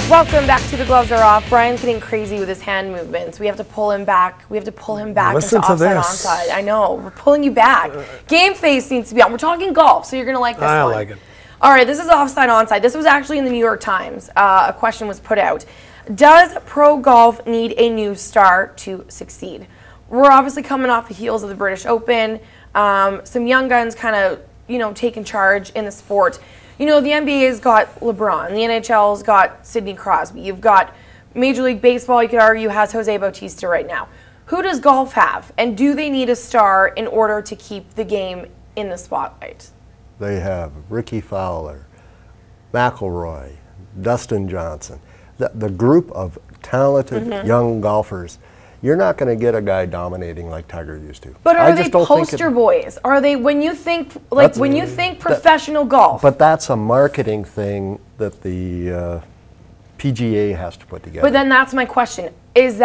Welcome back to The Gloves Are Off. Brian's getting crazy with his hand movements. We have to pull him back. We have to pull him back Listen into to offside, this. onside. I know. We're pulling you back. Game face needs to be on. We're talking golf, so you're going to like this one. I like it. All right, this is offside, onside. This was actually in the New York Times. A question was put out. Does pro golf need a new star to succeed? We're obviously coming off the heels of the British Open. Some young guns kind of, taking charge in the sport. The NBA's got LeBron. The NHL's got Sidney Crosby. You've got Major League Baseball, you could argue, has Jose Bautista right now. Who does golf have? And do they need a star in order to keep the game in the spotlight? They have Ricky Fowler, McIlroy, Dustin Johnson. The group of talented young golfers. You're not going to get a guy dominating like Tiger used to. But are they poster boys? Are they, when you think professional golf? But that's a marketing thing that the PGA has to put together. But then that's my question. Is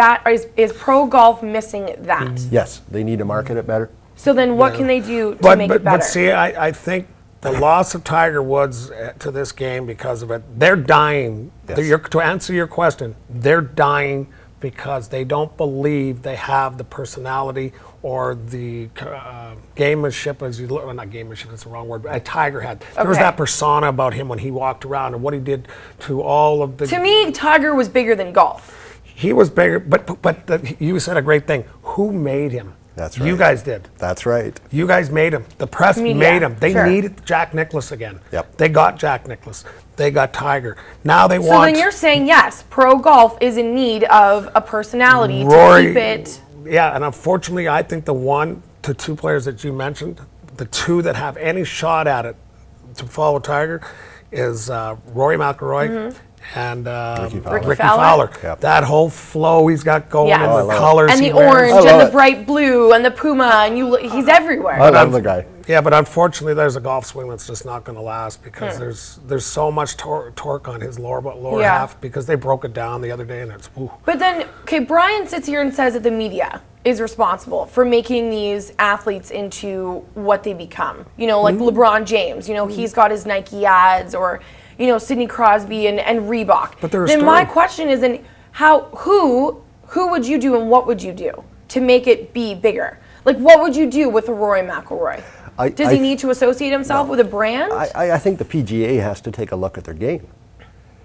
pro golf missing that? Yes, they need to market it better. So then what can they do to make it better? But see, I think the loss of Tiger Woods to this game because of it, they're dying. Yes. To answer your question, they're dying because they don't believe they have the personality or the gamemanship, not gamemanship, it's the wrong word, but Tiger had. There was that persona about him when he walked around and what he did to all of the... To me, Tiger was bigger than golf. He was bigger, but you said a great thing. Who made him? That's right. You guys did. That's right. You guys made him. The press made him. They needed Jack Nicklaus again. Yep. They got Jack Nicklaus. They got Tiger. Now they want... So then you're saying, yes, pro golf is in need of a personality to keep it... Yeah, and unfortunately, I think the 1 to 2 players that you mentioned, the 2 that have any shot at it to follow Tiger is Rory McIlroy and Ricky Fowler. Yep. That whole flow he's got going and the colors and he the wears. orange and the bright blue and the Puma, and he's everywhere. I love the guy. Yeah, but unfortunately, there's a golf swing that's just not going to last because there's so much torque on his lower half because they broke it down the other day and it's woo. But then, okay, Brian sits here and says that the media is responsible for making these athletes into what they become. Like LeBron James, he's got his Nike ads, or Sidney Crosby and Reebok. But then my question is, who would you do and what would you do to make it be bigger? Like, what would you do with a Rory McIlroy? Does he need to associate himself with a brand? I think the PGA has to take a look at their game.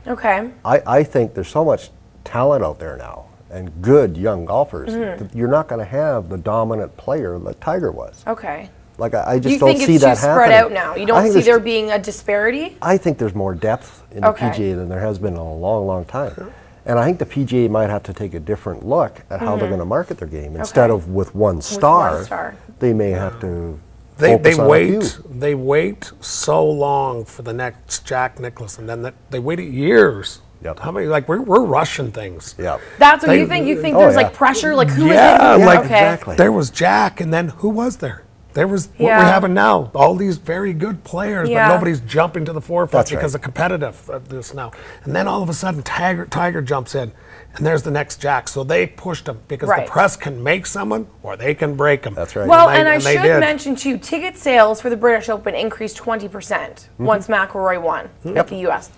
Okay. I think there's so much talent out there now and good young golfers that you're not going to have the dominant player that Tiger was. Okay. Like, I just don't see that happening. You think it's too spread out now? You don't see there being a disparity? I think there's more depth in the PGA than there has been in a long, long time. And I think the PGA might have to take a different look at how they're going to market their game. Instead of with one star, they may have to focus on a few. They wait so long for the next Jack Nicklaus, and then they wait years. Yep. How many? Like we're rushing things. Yeah. That's what you think. You think there's like pressure. Like who is it? Like exactly. There was Jack, and then who was there? There was what we're having now. All these very good players, but nobody's jumping to the forefront because of competitiveness now. And then all of a sudden, Tiger jumps in, and there's the next Jack. So they pushed him because the press can make someone or they can break them. That's right. Well, and I should mention too, ticket sales for the British Open increased 20% once McIlroy won at the U.S.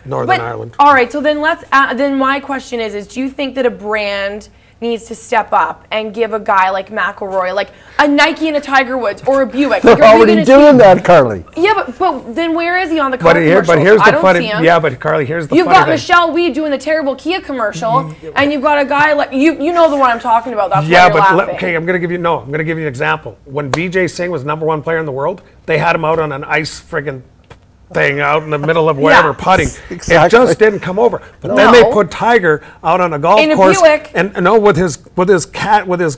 Northern Ireland. All right, so then then my question is do you think that a brand needs to step up and give a guy like McIlroy, like a Nike and a Tiger Woods or a Buick? They're already doing that, Carly. Yeah, but then where is he on the car commercials? But here's the funny. See him. Yeah, but Carly, here's the you've funny got thing. Michelle Wie doing the terrible Kia commercial, and you've got a guy like you know the one I'm talking about. That's why you're laughing. Okay, I'm gonna give you an example. When Vijay Singh was #1 player in the world, they had him out on an ice friggin' thing out in the middle of wherever putting. Exactly. It just didn't come over. But then they put Tiger out on a golf course with his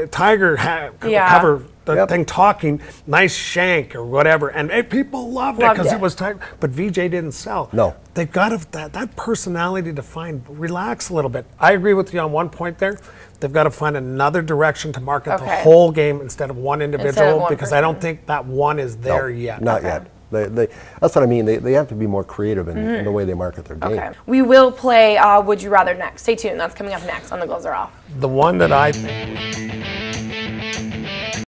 Tiger cover thing talking nice shank or whatever, and people loved it because it was Tiger. But Vijay didn't sell. No, they've got that personality to relax a little bit. I agree with you on one point there. They've got to find another direction to market the whole game instead of one individual because I don't think that one is there yet. Not yet. That's what I mean. They have to be more creative in the way they market their game. Okay. We will play Would You Rather next. Stay tuned. That's coming up next on The Gloves Are Off. The one that I think